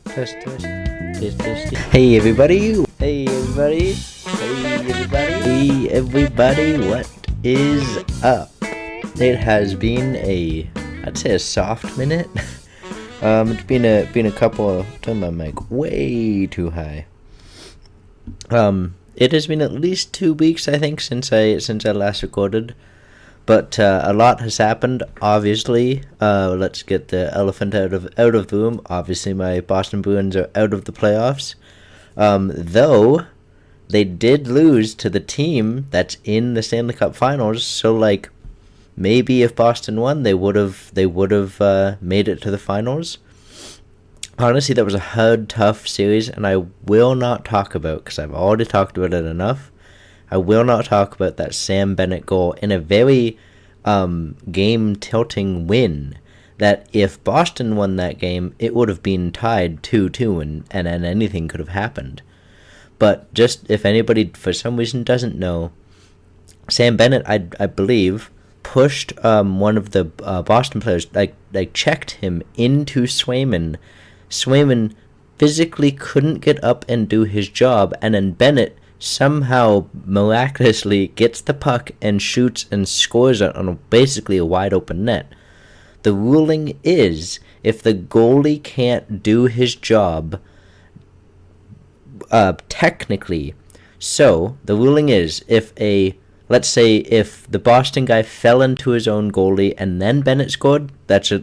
Test, test, test, test. Hey everybody! Hey everybody! Hey everybody! Hey everybody! What is up? It has been I'd say a soft minute. It's been a couple of, turn my mic way too high. It has been at least 2 weeks, I think, since I last recorded. But a lot has happened, obviously. Let's get the elephant out of the room. Obviously, my Boston Bruins are out of the playoffs. Though they did lose to the team that's in the Stanley Cup Finals. So, like, maybe if Boston won, they would have made it to the finals. Honestly, that was a hard, tough series, and I will not talk about, because I've already talked about it enough. I will not talk about that Sam Bennett goal in a very game-tilting win. That if Boston won that game, it would have been tied 2-2, and anything could have happened. But just if anybody for some reason doesn't know, Sam Bennett, I believe, pushed one of the Boston players, like checked him into Swayman. Swayman physically couldn't get up and do his job, and then Bennett somehow miraculously gets the puck and shoots and scores it on basically a wide open net. The ruling is if the goalie can't do his job technically. So the ruling is let's say if the Boston guy fell into his own goalie and then Bennett scored, that's a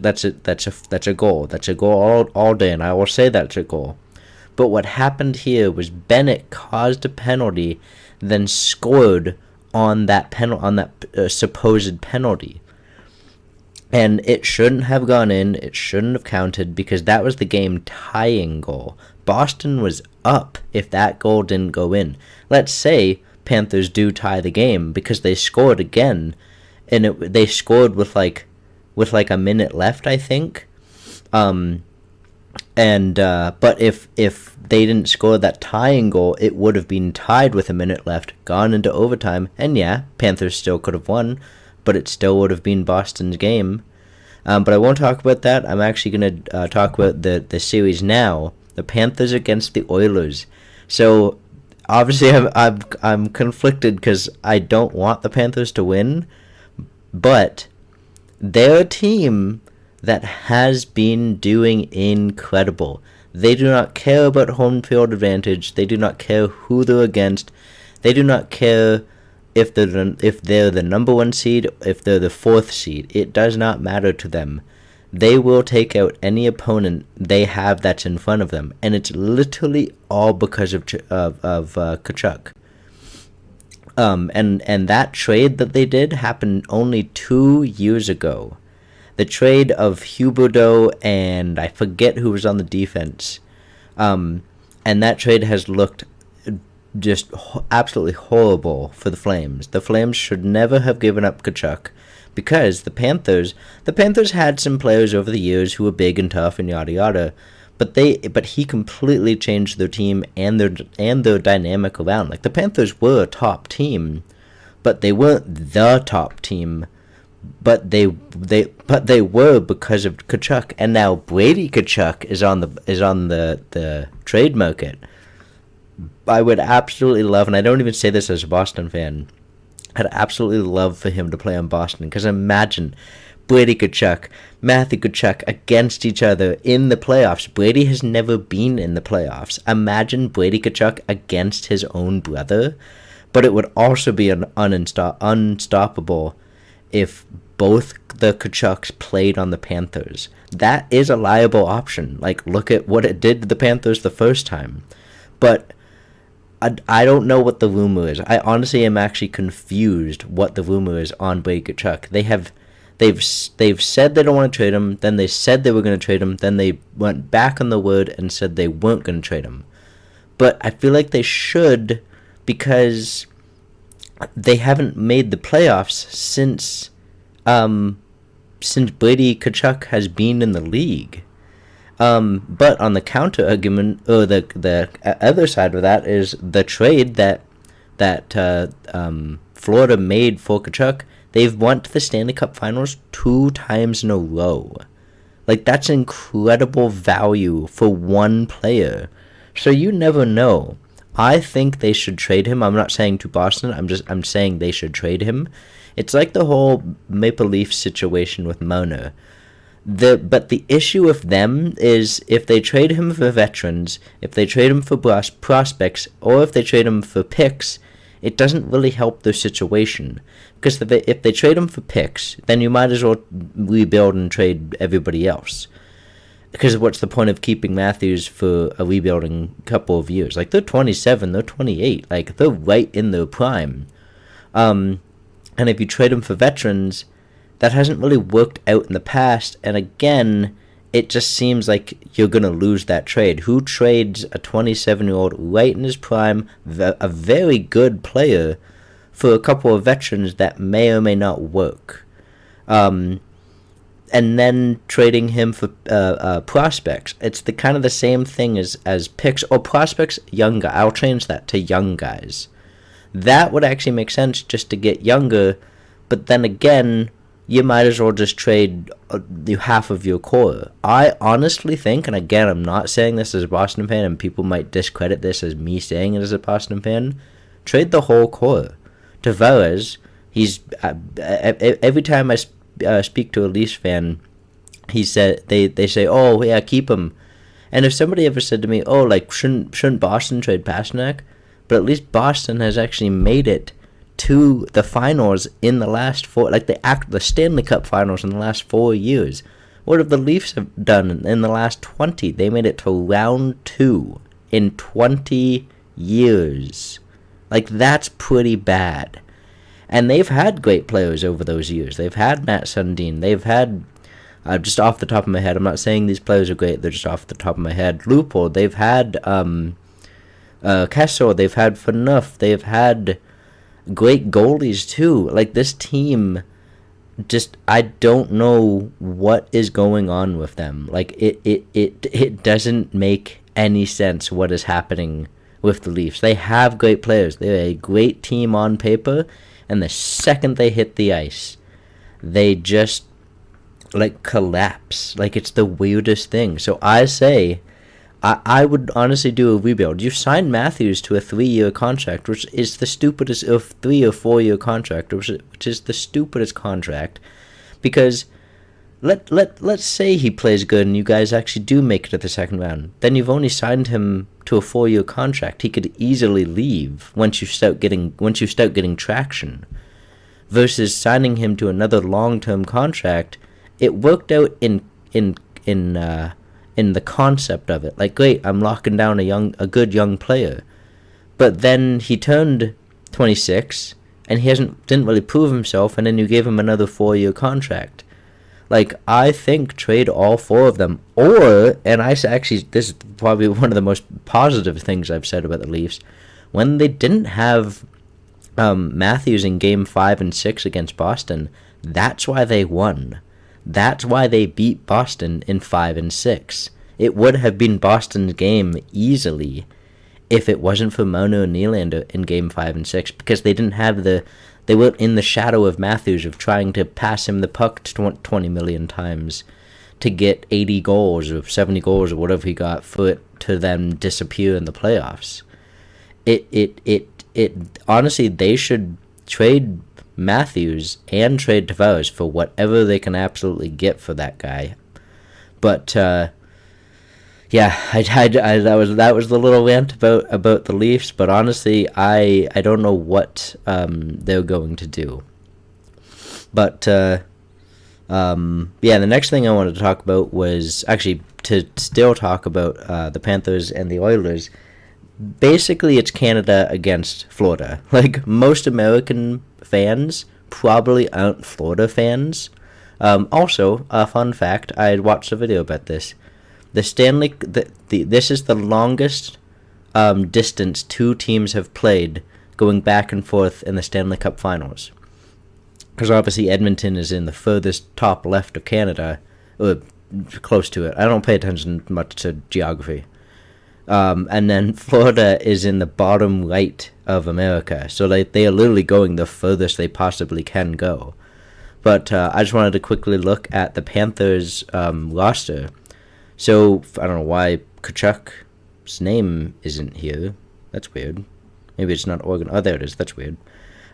goal. That's a goal all day, and I will say that's a goal. But what happened here was Bennett caused a penalty, then scored on that supposed penalty. And it shouldn't have gone in. It shouldn't have counted because that was the game tying goal. Boston was up if that goal didn't go in. Let's say Panthers do tie the game because they scored again, and they scored with like a minute left, I think. But if they didn't score that tying goal, it would have been tied with a minute left, gone into overtime, and yeah, Panthers still could have won, but it still would have been Boston's game. But I won't talk about that. I'm actually going to talk about the series now. The Panthers against the Oilers. So obviously I'm conflicted because I don't want the Panthers to win, but they're a team that has been doing incredible. They do not care about home field advantage. They do not care who they're against. They do not care if they're the number 1 seed, if they're the 4th seed. It does not matter to them. They will take out any opponent they have that's in front of them, and it's literally all because of Tkachuk. And that trade that they did happened only 2 years ago. The trade of Huberdeau and I forget who was on the defense. And that trade has looked just absolutely horrible for the Flames. The Flames should never have given up Tkachuk because the Panthers had some players over the years who were big and tough and yada yada. But he completely changed their team and their dynamic around. Like the Panthers were a top team, but they weren't the top team. But they were because of Tkachuk, and now Brady Tkachuk is on the trade market. I would absolutely love, and I don't even say this as a Boston fan, I'd absolutely love for him to play on Boston, because imagine Brady Tkachuk, Matthew Tkachuk against each other in the playoffs. Brady has never been in the playoffs. Imagine Brady Tkachuk against his own brother, but it would also be an unstoppable if both the Tkachuks played on the Panthers. That is a liable option. Like, look at what it did to the Panthers the first time. But I don't know what the rumor is. I honestly am actually confused what the rumor is on Brady Tkachuk. They've said they don't want to trade him, then they said they were going to trade him, then they went back on the word and said they weren't going to trade him. But I feel like they should, because they haven't made the playoffs since Brady Tkachuk has been in the league. But on the counter argument, or the other side of that, is the trade that Florida made for Tkachuk. They've won to the Stanley Cup Finals 2 times in a row. Like, that's incredible value for one player. So you never know. I think they should trade him. I'm not saying to Boston. I'm saying they should trade him. It's like the whole Maple Leafs situation with Marner. But the issue with them is if they trade him for veterans, if they trade him for prospects, or if they trade him for picks, it doesn't really help their situation. Because if they trade him for picks, then you might as well rebuild and trade everybody else. Because what's the point of keeping Matthews for a rebuilding couple of years? Like, they're 27, they're 28. Like, they're right in their prime. And if you trade them for veterans, that hasn't really worked out in the past. And again, it just seems like you're going to lose that trade. Who trades a 27-year-old right in his prime, a very good player, for a couple of veterans that may or may not work? And then trading him for prospects. It's the kind of the same thing as picks or prospects. Younger. I'll change that to young guys. That would actually make sense just to get younger. But then again, you might as well just trade half of your core. I honestly think, and again, I'm not saying this as a Boston fan, and people might discredit this as me saying it as a Boston fan, trade the whole core. Tavares, he's every time I speak to a Leafs fan, he said they say, oh yeah, keep him. And if somebody ever said to me, oh, like shouldn't Boston trade Pasternak? But at least Boston has actually made it to the finals in the last four, like the Stanley Cup finals in the last 4 years. What have the Leafs have done in the last 20? They made it to round 2 in 20 years. Like, that's pretty bad. And they've had great players over those years. They've had Matt Sundin. They've had, just off the top of my head, I'm not saying these players are great, they're just off the top of my head, Lupol. They've had Kessel. They've had Phaneuf. They've had great goalies too. Like, this team, just, I don't know what is going on with them. Like, it doesn't make any sense what is happening with the Leafs. They have great players. They're a great team on paper, and the second they hit the ice, they just, like, collapse. Like, it's the weirdest thing. So I say, I would honestly do a rebuild. You signed Matthews to a 3-year contract, which is the stupidest, or 3 or 4 year contract, which is the stupidest contract, because let's say he plays good and you guys actually do make it to the second round. Then you've only signed him to a 4-year contract. He could easily leave once you start getting traction. Versus signing him to another long-term contract, it worked out in the concept of it. Like, great, I'm locking down a good young player. But then he turned 26 and he didn't really prove himself, and then you gave him another 4-year contract. Like, I think trade all 4 of them. Or, and this is probably one of the most positive things I've said about the Leafs, when they didn't have Matthews in Game 5 and 6 against Boston, that's why they won. That's why they beat Boston in 5 and 6. It would have been Boston's game easily if it wasn't for Marner and Nylander in Game 5 and 6, because they didn't have they weren't in the shadow of Matthews of trying to pass him the puck 20 million times to get 80 goals or 70 goals or whatever he got for it to then disappear in the playoffs. It honestly, they should trade Matthews and trade Tavares for whatever they can absolutely get for that guy. But yeah, that was the little rant about the Leafs. But honestly, I don't know what they're going to do. But yeah, the next thing I wanted to talk about was actually to still talk about the Panthers and the Oilers. Basically, it's Canada against Florida. Like, most American fans probably aren't Florida fans. Also, a fun fact, I had watched a video about this. This is the longest distance 2 teams have played going back and forth in the Stanley Cup Finals. Because obviously Edmonton is in the furthest top left of Canada, or close to it. I don't pay attention much to geography. And then Florida is in the bottom right of America. So they are literally going the furthest they possibly can go. But I just wanted to quickly look at the Panthers roster. So I don't know why Tkachuk's name isn't here. That's weird. Maybe it's not Oregon. Oh, there it is. That's weird.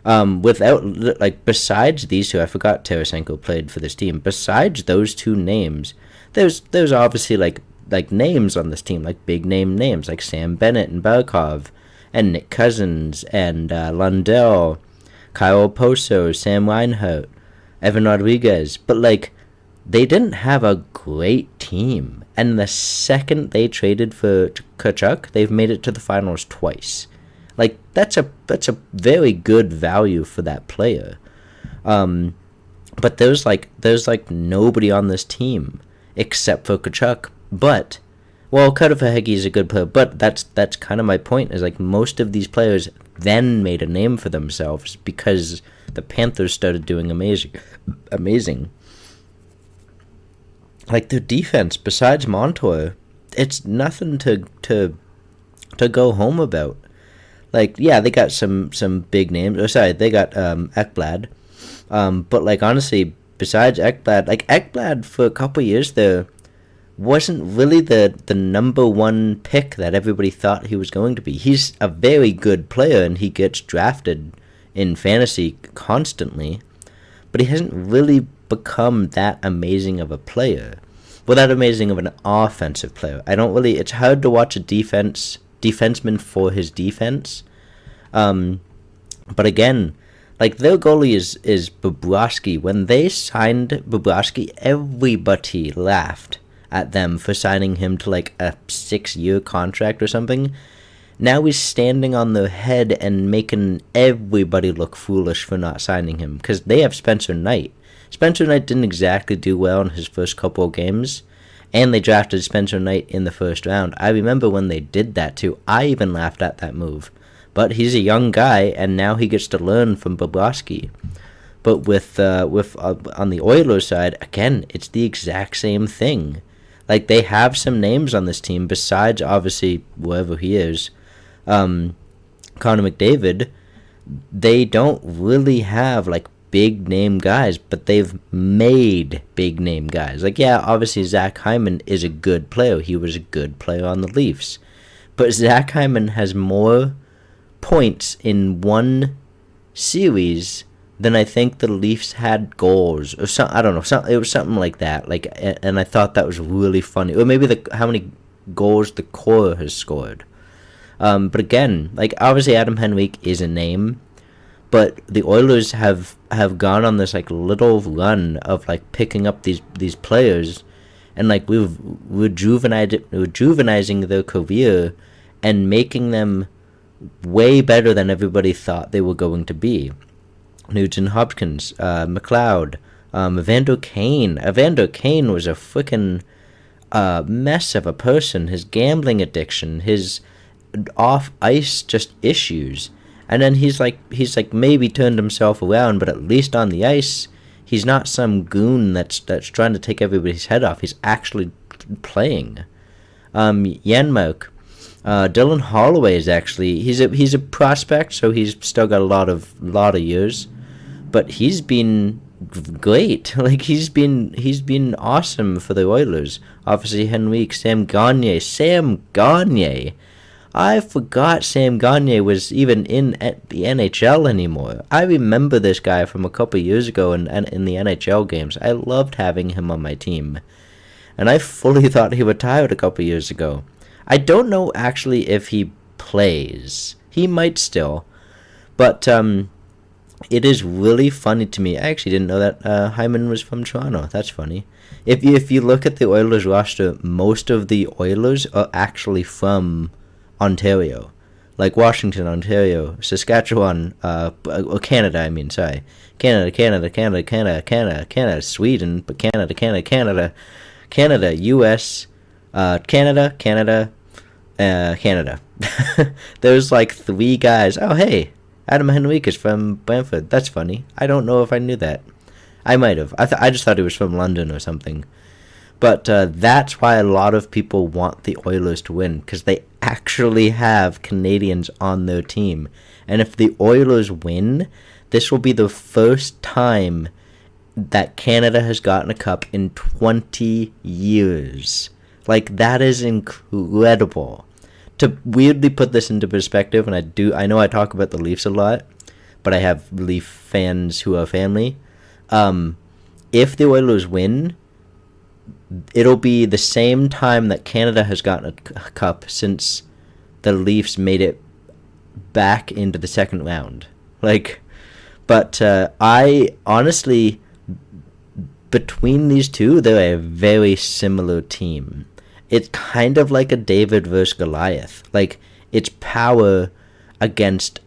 Without, like, besides these two, I forgot Tarasenko played for this team. Besides those two names, there's obviously like names on this team, like big names like Sam Bennett and Barkov and Nick Cousins and Lundell, Kyle Poso, Sam Reinhart, Evan Rodriguez. But like, they didn't have a great team, and the second they traded for Tkachuk, they've made it to the finals twice. Like, that's a very good value for that player. But there's nobody on this team except for Tkachuk. But, well, Carter Verhaeghe is a good player, but that's kind of my point, is like most of these players then made a name for themselves because the Panthers started doing amazing. Like, their defense, besides Montour, it's nothing to go home about. Like, yeah, they got some big names. Oh, sorry, they got Ekblad. But, like, honestly, besides Ekblad, like, Ekblad for a couple years there wasn't really the number one pick that everybody thought he was going to be. He's a very good player, and he gets drafted in fantasy constantly. But he hasn't really become that amazing of a player. Well, that amazing of an offensive player. It's hard to watch a defenseman for his defense. But again, like, their goalie is Bobrovsky. When they signed Bobrovsky, everybody laughed at them for signing him to like a 6-year contract or something. Now he's standing on their head and making everybody look foolish for not signing him, because they have Spencer Knight. Spencer Knight didn't exactly do well in his first couple of games, and they drafted Spencer Knight in the first round. I remember when they did that too. I even laughed at that move. But he's a young guy, and now he gets to learn from Bobrovsky. But with on the Oilers side, again, it's the exact same thing. Like, they have some names on this team besides, obviously, whoever he is, Connor McDavid. They don't really have like big name guys, but they've made big name guys. Like, yeah, obviously Zach Hyman is a good player. He was a good player on the Leafs. But Zach Hyman has more points in one series than I think the Leafs had goals, or something. I don't know. It was something like that. Like, and I thought that was really funny. Or maybe how many goals the Core has scored. But again, like, obviously Adam Henrique is a name, but the Oilers have gone on this like little run of like picking up these players, and like we've rejuvenizing their career and making them way better than everybody thought they were going to be. Nugent Hopkins, McLeod, Evander Kane. Evander Kane was a freaking mess of a person. His gambling addiction, his off ice just issues, and then he's like maybe turned himself around, but at least on the ice he's not some goon that's trying to take everybody's head off. He's actually playing. Janmark, Dylan Holloway is actually he's a prospect, so he's still got a lot of years, but he's been great. Like, he's been awesome for the Oilers. Obviously Henrique, Sam Gagner. I forgot Sam Gagner was even in the NHL anymore. I remember this guy from a couple years ago in the NHL games. I loved having him on my team. And I fully thought he retired a couple years ago. I don't know actually if he plays. He might still. But it is really funny to me. I actually didn't know that Hyman was from Toronto. That's funny. If you look at the Oilers roster, most of the Oilers are actually from Ontario, like Washington, Ontario, Saskatchewan, or Canada. I mean, sorry, Canada, Sweden, but Canada, U.S., Canada. There's like 3 guys. Oh, hey, Adam Henrique is from Brantford. That's funny. I don't know if I knew that. I might have. I just thought he was from London or something. But that's why a lot of people want the Oilers to win, because they actually have Canadians on their team. And if the Oilers win, this will be the first time that Canada has gotten a cup in 20 years. Like, that is incredible. To weirdly put this into perspective, and I know I talk about the Leafs a lot, but I have Leaf fans who are family. If the Oilers win, it'll be the same time that Canada has gotten a cup since the Leafs made it back into the second round. Like, but I honestly, between these two, they're a very similar team. It's kind of like a David versus Goliath. Like, it's power against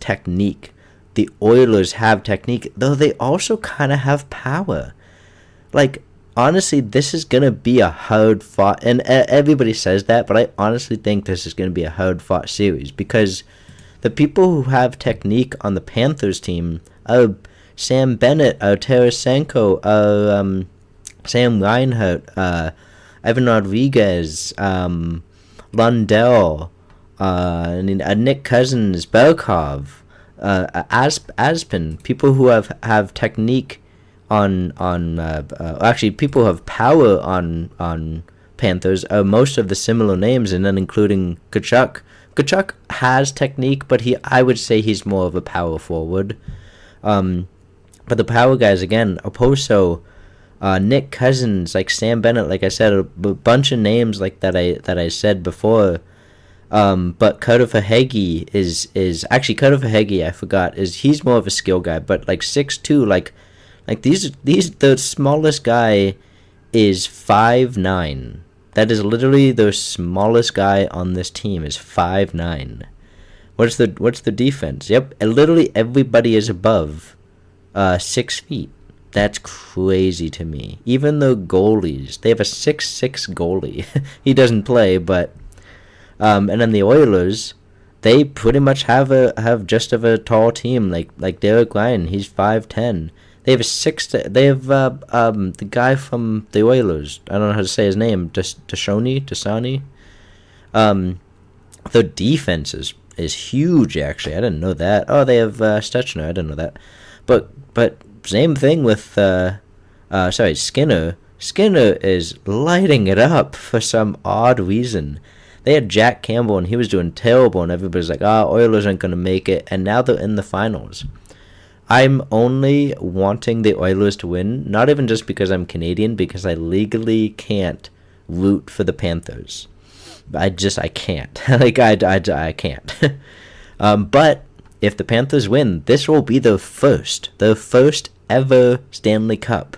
technique. The Oilers have technique, though they also kind of have power. Like, honestly, this is going to be a hard-fought... And everybody says that, but I honestly think this is going to be a hard-fought series. Because the people who have technique on the Panthers team are Sam Bennett, Tarasenko, Sam Reinhart, Evan Rodriguez, Lundell, Nick Cousins, Belkov, Aspin, people who have technique actually people who have power on Panthers are most of the similar names, and then including Tkachuk. Tkachuk has technique, but I would say he's more of a power forward. But the power guys, again, Oposo, Nick Cousins, like Sam Bennett, like I said, a bunch of names like that I said before. But Carter Verhaeghe is actually Carter Verhaeghe, I forgot, he's more of a skill guy, but like 6'2", like these the smallest guy is 5'9". That is literally the smallest guy on this team is 5'9". What's the defense? Yep, literally everybody is above 6 feet. That's crazy to me. Even the goalies, they have a 6'6" goalie. He doesn't play, but and then the Oilers, they pretty much have just of a tall team, like Derek Ryan, he's 5'10". They have the guy from the Oilers, I don't know how to say his name, Dasani. The defense is huge, actually. I didn't know that. Oh, they have Stechner. I didn't know that. But same thing with Skinner. Skinner is lighting it up for some odd reason. They had Jack Campbell, and he was doing terrible, and everybody's like, Oilers aren't going to make it, and now they're in the finals. I'm only wanting the Oilers to win, not even just because I'm Canadian, because I legally can't root for the Panthers. I can't. I can't. But if the Panthers win, this will be the first ever Stanley Cup,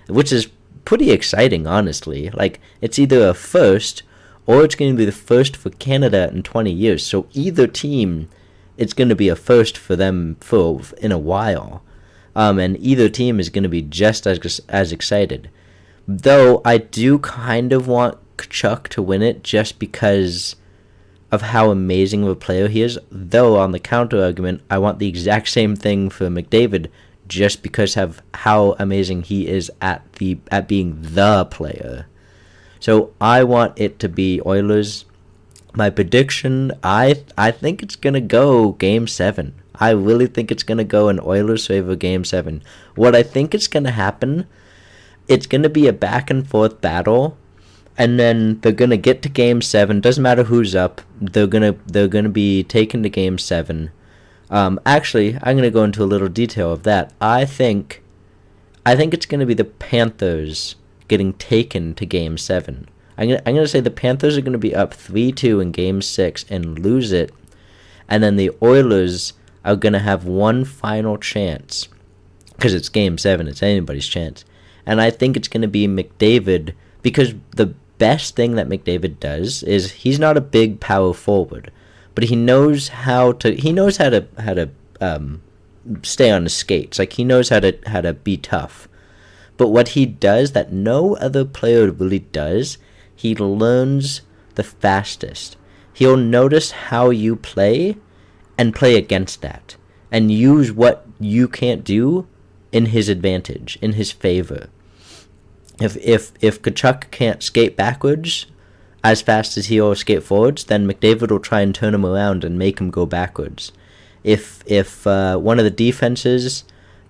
which is pretty exciting, honestly. Like, it's either a first, or it's going to be the first for Canada in 20 years. So either team, it's going to be a first for them in a while. And either team is going to be just as excited. Though I do kind of want Tkachuk to win it just because of how amazing of a player he is. Though on the counter argument, I want the exact same thing for McDavid just because of how amazing he is at being the player. So I want it to be Oilers. My prediction, I think it's going to go Game 7. I really think it's going to go in Oilers' favor Game 7. What I think is going to happen, it's going to be a back-and-forth battle, and then they're going to get to Game 7. Doesn't matter who's up. They're gonna be taken to Game 7. Actually, I'm going to go into a little detail of that. I think it's going to be the Panthers getting taken to Game 7. I'm gonna say the Panthers are gonna be up 3-2 in Game 6 and lose it, and then the Oilers are gonna have one final chance, because it's Game 7, it's anybody's chance, and I think it's gonna be McDavid, because the best thing that McDavid does is he's not a big power forward, but he knows how to stay on his skates. Like, he knows how to be tough. But what he does that no other player really does, he learns the fastest. He'll notice how you play and play against that, and use what you can't do in his advantage, in his favor. If Tkachuk can't skate backwards as fast as he'll skate forwards, then McDavid will try and turn him around and make him go backwards. If one of the defenses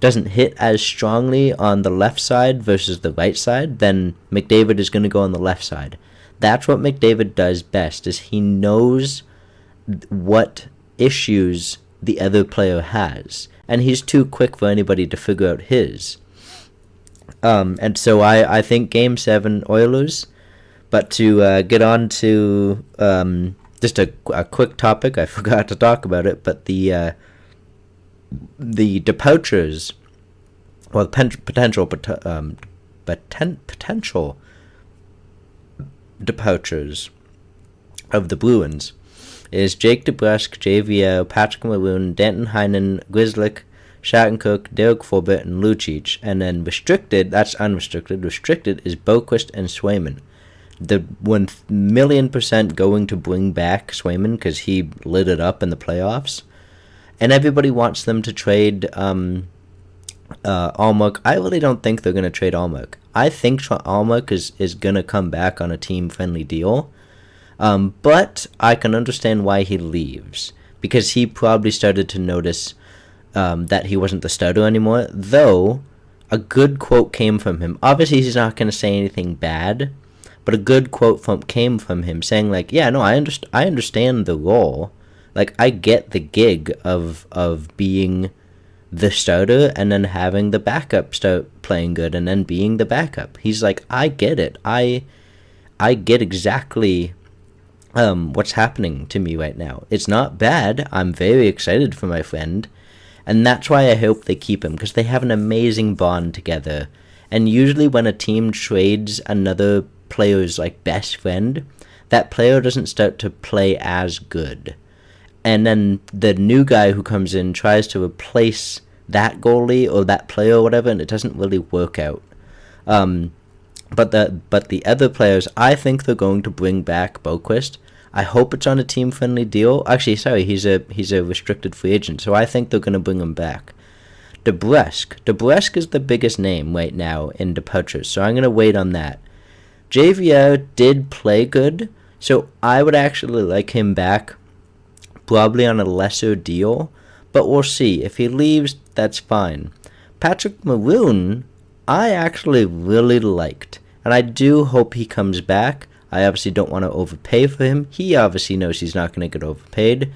doesn't hit as strongly on the left side versus the right side, then McDavid is going to go on the left side. That's what McDavid does best, is he knows what issues the other player has, and he's too quick for anybody to figure out his. And so I think Game 7 Oilers. But to get on to just a quick topic, I forgot to talk about it, but the departures, well, potential departures of the Bruins is Jake DeBrusk, JVL, Patrick Maroon, Danton Heinen, Grzelcyk, Shattenkirk, Derek Forbett, and Lucic. And then restricted, that's unrestricted. Restricted is Boquist and Swayman. The 1,000,000% going to bring back Swayman because he lit it up in the playoffs. And everybody wants them to trade Allmark. I really don't think they're going to trade Allmark. I think Allmark is going to come back on a team-friendly deal. But I can understand why he leaves. Because he probably started to notice that he wasn't the starter anymore. Though, a good quote came from him. Obviously, he's not going to say anything bad. But a good quote came from him saying, like, yeah, no, I understand the role. Like, I get the gig of being the starter and then having the backup start playing good and then being the backup. He's like, I get it. I get exactly what's happening to me right now. It's not bad. I'm very excited for my friend. And that's why I hope they keep him, because they have an amazing bond together. And usually when a team trades another player's like best friend, that player doesn't start to play as good. And then the new guy who comes in tries to replace that goalie or that player or whatever, and it doesn't really work out. But the other players, I think they're going to bring back Boquist. I hope it's on a team-friendly deal. Actually, sorry, he's a restricted free agent, so I think they're going to bring him back. DeBrusk is the biggest name right now in departures, so I'm going to wait on that. JVR did play good, so I would actually like him back, probably on a lesser deal, but we'll see. If he leaves, that's fine. Patrick Maroon, I actually really liked, and I do hope he comes back. I obviously don't want to overpay for him. He obviously knows he's not going to get overpaid.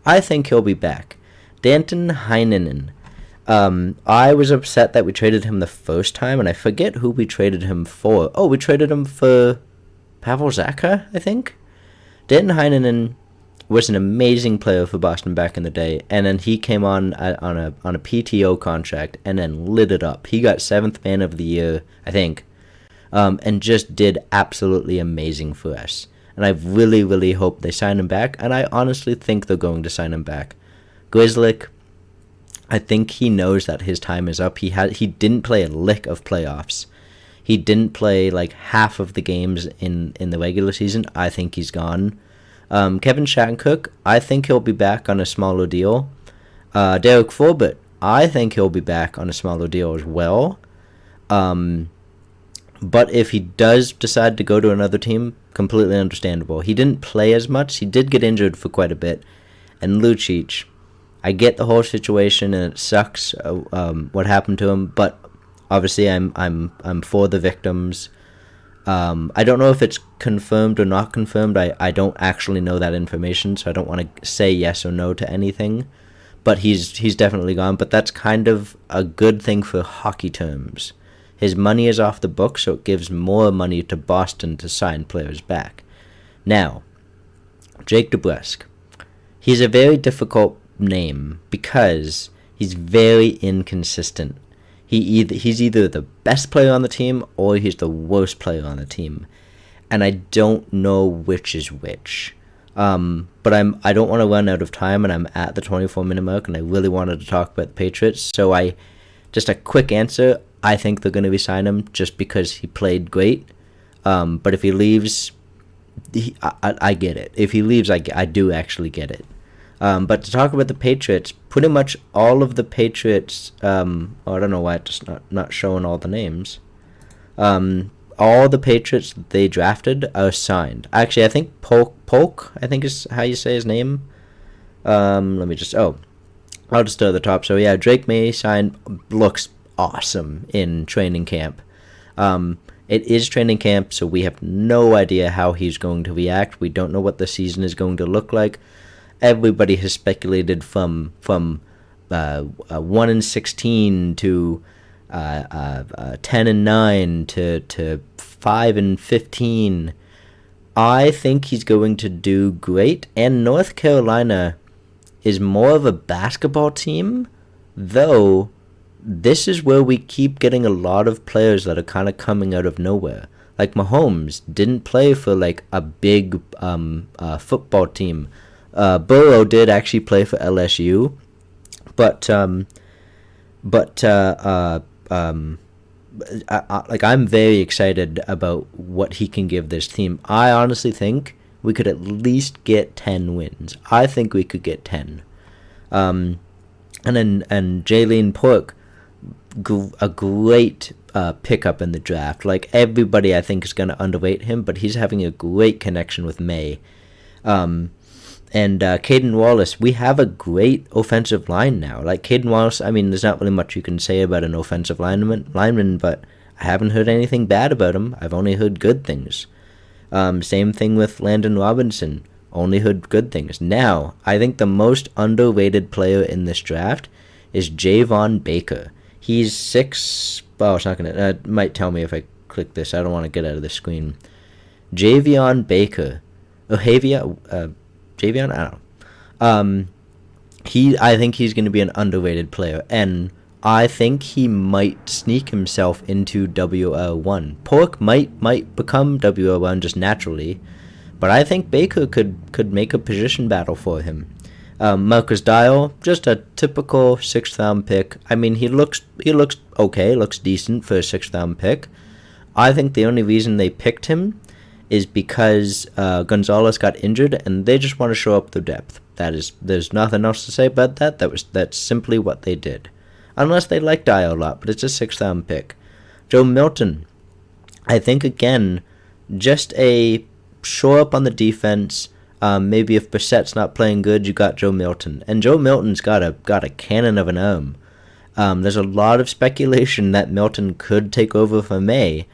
I think he'll be back. Danton Heinen. I was upset that we traded him the first time, and I forget who we traded him for. Oh, we traded him for Pavel Zacha, I think? Danton Heinen was an amazing player for Boston back in the day, and then he came on a PTO contract and then lit it up. He got 7th Man of the Year, I think, and just did absolutely amazing for us. And I really, really hope they sign him back, and I honestly think they're going to sign him back. Grzelcyk, I think he knows that his time is up. He didn't play a lick of playoffs. He didn't play like half of the games in the regular season. I think he's gone. Kevin Shattenkirk, I think he'll be back on a smaller deal. Derek Forbett, I think he'll be back on a smaller deal as well. But if he does decide to go to another team, completely understandable. He didn't play as much. He did get injured for quite a bit. And Lucic, I get the whole situation and it sucks what happened to him, but obviously I'm for the victims. I don't know if it's confirmed or not confirmed. I don't actually know that information, so I don't want to say yes or no to anything. But he's definitely gone. But that's kind of a good thing for hockey terms. His money is off the book, so it gives more money to Boston to sign players back. Now, Jake DeBrusk. He's a very difficult name because he's very inconsistent. He's either the best player on the team or he's the worst player on the team, and I don't know which is which. But I don't want to run out of time, and I'm at the 24-minute mark, and I really wanted to talk about the Patriots. So just a quick answer. I think they're going to resign him just because he played great. But if he leaves, I get it. If he leaves, I do actually get it. But to talk about the Patriots, pretty much all of the Patriots, I don't know why it's just not showing all the names. All the Patriots that they drafted are signed. Actually, I think Polk, I think is how you say his name. I'll just start at the top. So yeah, Drake May looks awesome in training camp. It is training camp, so we have no idea how he's going to react. We don't know what the season is going to look like. Everybody has speculated from 1-16 to 10-9 to 5-15. I think he's going to do great, and North Carolina is more of a basketball team, though this is where we keep getting a lot of players that are kind of coming out of nowhere. Like Mahomes didn't play for like a big football team. Burrow did actually play for LSU, but I'm very excited about what he can give this team. I honestly think we could at least get 10 wins. I think we could get 10. And Jalen Pork, a great pickup in the draft. Like, everybody I think is going to underrate him, but he's having a great connection with May. And Caden Wallace, we have a great offensive line now. Like, Caden Wallace, I mean, there's not really much you can say about an offensive lineman, but I haven't heard anything bad about him. I've only heard good things. Same thing with Landon Robinson. Only heard good things. Now, I think the most underrated player in this draft is Javon Baker. He's 6... Oh, it's not going to... It might tell me if I click this. I don't want to get out of the screen. Javion Baker. Javion? I don't know. I think he's going to be an underrated player, and I think he might sneak himself into WL1. Pork might become WL1 just naturally, but I think Baker could make a position battle for him. Marcus Dial, just a typical 6th round pick. I mean, he looks okay, looks decent for a 6th round pick. I think the only reason they picked him is because Gonzalez got injured, and they just want to show up the depth. There's nothing else to say about that. That's simply what they did. Unless they like Dial a lot, but it's a 6th round pick. Joe Milton, I think again, just a show up on the defense. Maybe if Brissett's not playing good, you got Joe Milton, and Joe Milton's got a cannon of an arm. There's a lot of speculation that Milton could take over for May,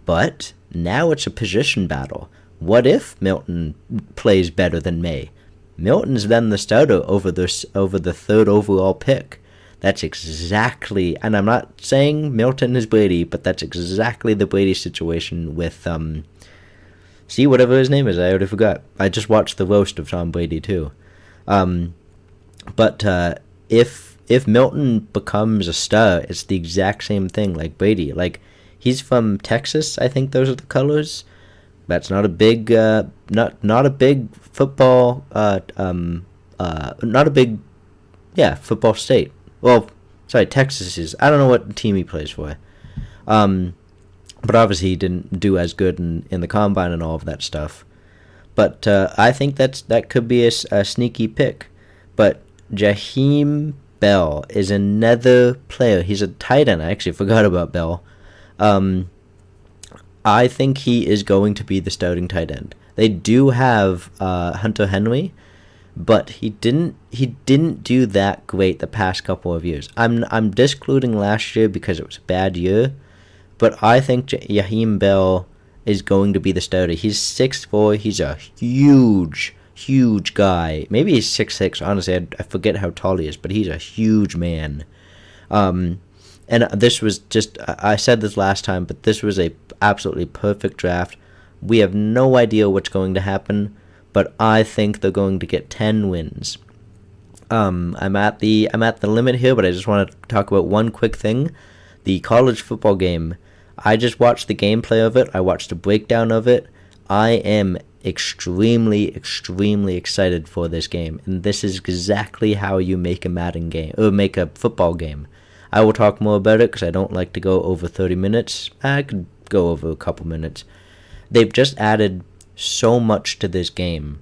but now it's a position battle. What if Milton plays better than May? Milton's then the starter over the 3rd overall pick. That's exactly, and I'm not saying Milton is Brady, but that's exactly the Brady situation with see, whatever his name is, I already forgot. I just watched the roast of Tom Brady too. But if Milton becomes a star, it's the exact same thing like Brady. Like, he's from Texas, I think those are the colors. That's not a big not a big football not a big football state. Well, sorry, Texas is. I don't know what team he plays for. But obviously he didn't do as good in the combine and all of that stuff. But I think that could be a sneaky pick. But Jaheim Bell is another player. He's a tight end. I actually forgot about Bell. I think he is going to be the starting tight end. They do have Hunter Henry, but he didn't do that great the past couple of years. I'm discluding last year because it was a bad year. But I think Jaheim Bell is going to be the starter. He's 6'4". He's a huge guy. Maybe he's 6'6". Honestly, I forget how tall he is, but he's a huge man. And this was just, I said this last time, but this was a absolutely perfect draft. We have no idea what's going to happen, but I think they're going to get 10 wins. I'm at the limit here, but I just want to talk about one quick thing. The college football game. I just watched the gameplay of it. I watched a breakdown of it. I am extremely excited for this game, and this is exactly how you make a Madden game, or make a football game. I will talk more about it because I don't like to go over 30 minutes. I could go over a couple minutes. They've just added so much to this game.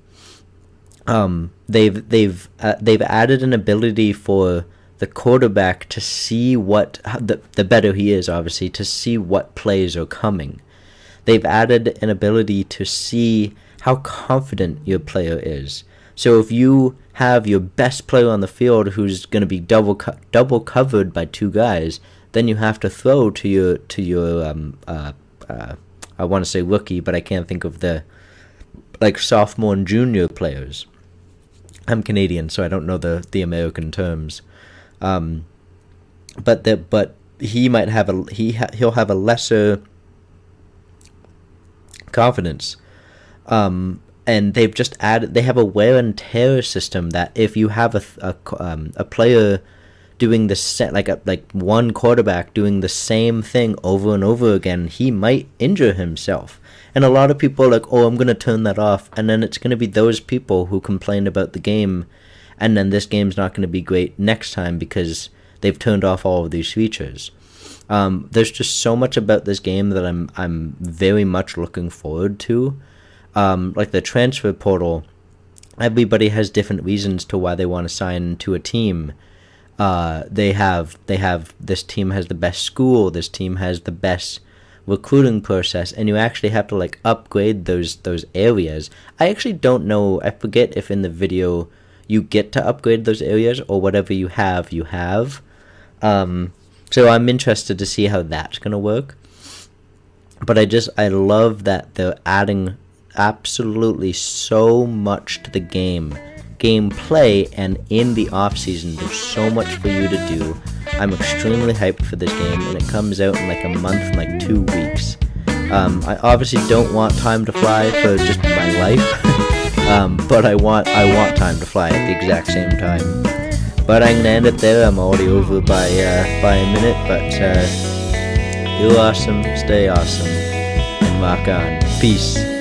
They've added an ability for the quarterback to see the better he is, obviously, to see what plays are coming. They've added an ability to see how confident your player is. So if you have your best player on the field who's going to be double covered by two guys, then you have to throw to your I want to say rookie, but I can't think of the like sophomore and junior players. I'm Canadian, so I don't know the American terms. But he might have he'll have a lesser confidence. And they've just added, they have a wear and tear system that if you have a player doing the like one quarterback doing the same thing over and over again, he might injure himself. And a lot of people are like, oh, I'm going to turn that off. And then it's going to be those people who complain about the game. And then this game's not going to be great next time because they've turned off all of these features. There's just so much about this game that I'm very much looking forward to. Like the transfer portal, everybody has different reasons to why they want to sign to a team. They have this team has the best school, this team has the best recruiting process, and you actually have to like upgrade those areas. I actually don't know, I forget if in the video you get to upgrade those areas or whatever you have. So I'm interested to see how that's gonna work. But I love that they're adding absolutely so much to the gameplay, and in the off season there's so much for you to do. I'm extremely hyped for this game, and it comes out in like a month, like 2 weeks. I obviously don't want time to fly for just my life, but I want time to fly at the exact same time. But I'm gonna end it there. I'm already over by a minute, but you're awesome, stay awesome, and rock on. Peace.